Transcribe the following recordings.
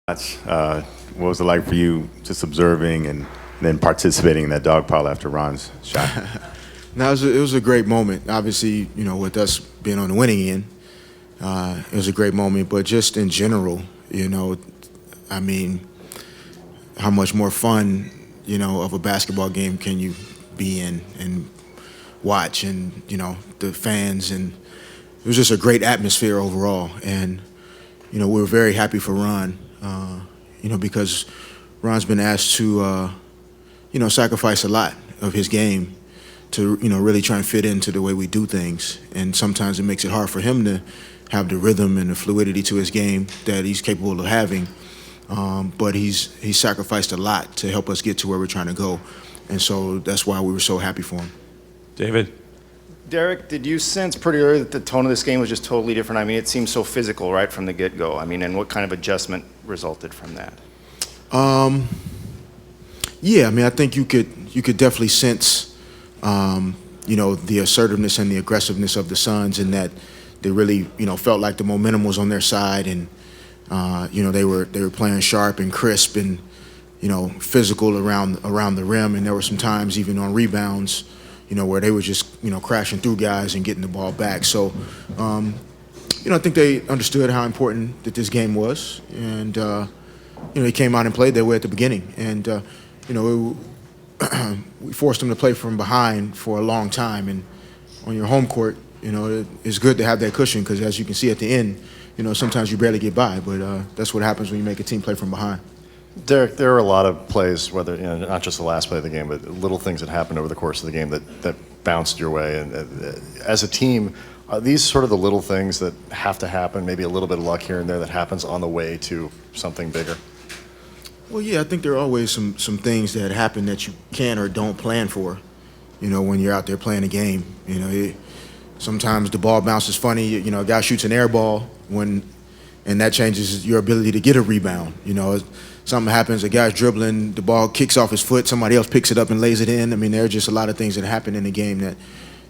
What was it like for you just observing and then participating in that dog pile after Ron's shot? No, it was a great moment. Obviously, with us being on the winning end, it was a great moment. But just in general, I mean, how much more fun, of a basketball game can you be in and watch, and the fans, and it was just a great atmosphere overall. And we were very happy for Ron, because Ron's been asked to, sacrifice a lot of his game to, really try and fit into the way we do things. And sometimes it makes it hard for him to have the rhythm and the fluidity to his game that he's capable of having. But he's sacrificed a lot to help us get to where we're trying to go. And so that's why we were so happy for him. David? Derek, did you sense pretty early that the tone of this game was just totally different? I mean, it seemed so physical right from the get-go. I mean, and what kind of adjustment resulted from that? Yeah, I mean, I think you could definitely sense, the assertiveness and the aggressiveness of the Suns, and that they really, felt like the momentum was on their side, and they were playing sharp and crisp and physical around the rim, and there were some times even on rebounds, where they were just crashing through guys and getting the ball back. So, I think they understood how important that this game was, and they came out and played their way at the beginning, and we forced them to play from behind for a long time, and on your home court, it's good to have that cushion, because as you can see at the end, sometimes you barely get by, but that's what happens when you make a team play from behind. Derek, there are a lot of plays, whether not just the last play of the game, but little things that happened over the course of the game that bounced your way. And as a team, are these sort of the little things that have to happen, maybe a little bit of luck here and there that happens on the way to something bigger? Well, yeah, I think there are always some things that happen that you can or don't plan for, when you're out there playing a game. Sometimes the ball bounces funny, a guy shoots an air ball, and that changes your ability to get a rebound. Something happens, a guy's dribbling, the ball kicks off his foot, somebody else picks it up and lays it in. I mean, there are just a lot of things that happen in the game that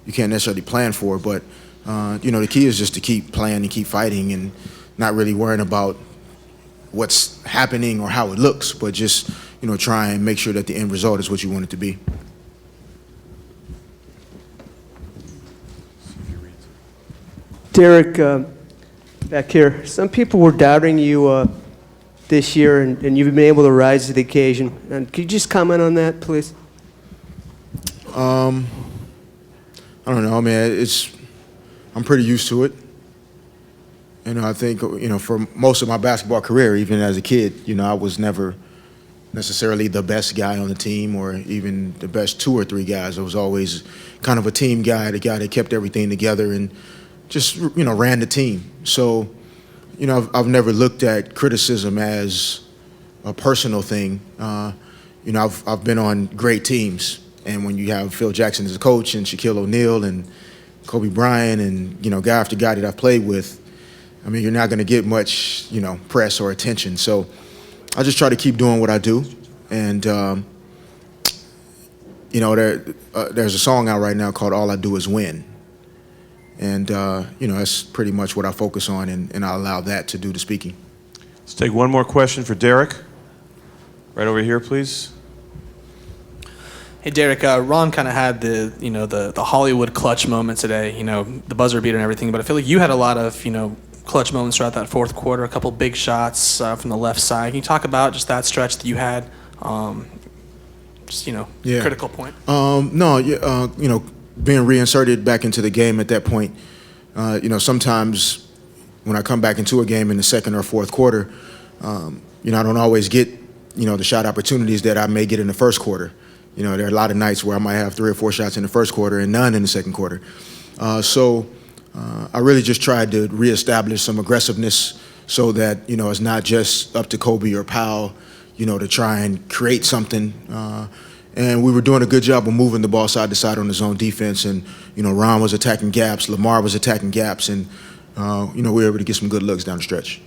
you can't necessarily plan for, but the key is just to keep playing and keep fighting and not really worrying about what's happening or how it looks, but just try and make sure that the end result is what you want it to be. Derek, back here, some people were doubting you this year, and you've been able to rise to the occasion. And could you just comment on that, please? I don't know. I mean, I'm pretty used to it. I think, for most of my basketball career, even as a kid, I was never necessarily the best guy on the team or even the best two or three guys. I was always kind of a team guy, the guy that kept everything together and just, ran the team. So, I've never looked at criticism as a personal thing. I've been on great teams. And when you have Phil Jackson as a coach and Shaquille O'Neal and Kobe Bryant and, guy after guy that I've played with, I mean, you're not going to get much, press or attention. So I just try to keep doing what I do. And, there's a song out right now called All I Do Is Win. And, that's pretty much what I focus on, and I allow that to do the speaking. Let's take one more question for Derek. Right over here, please. Hey, Derek, Ron kind of had the Hollywood clutch moment today, the buzzer beater and everything, but I feel like you had a lot of, clutch moments throughout that fourth quarter, a couple big shots from the left side. Can you talk about just that stretch that you had, critical point? Being reinserted back into the game at that point, sometimes when I come back into a game in the second or fourth quarter, I don't always get, the shot opportunities that I may get in the first quarter. There are a lot of nights where I might have 3 or 4 shots in the first quarter and none in the second quarter. So I really just tried to reestablish some aggressiveness so that, it's not just up to Kobe or Powell, to try and create something. And we were doing a good job of moving the ball side to side on the zone defense. And, Ron was attacking gaps, Lamar was attacking gaps, and, we were able to get some good looks down the stretch.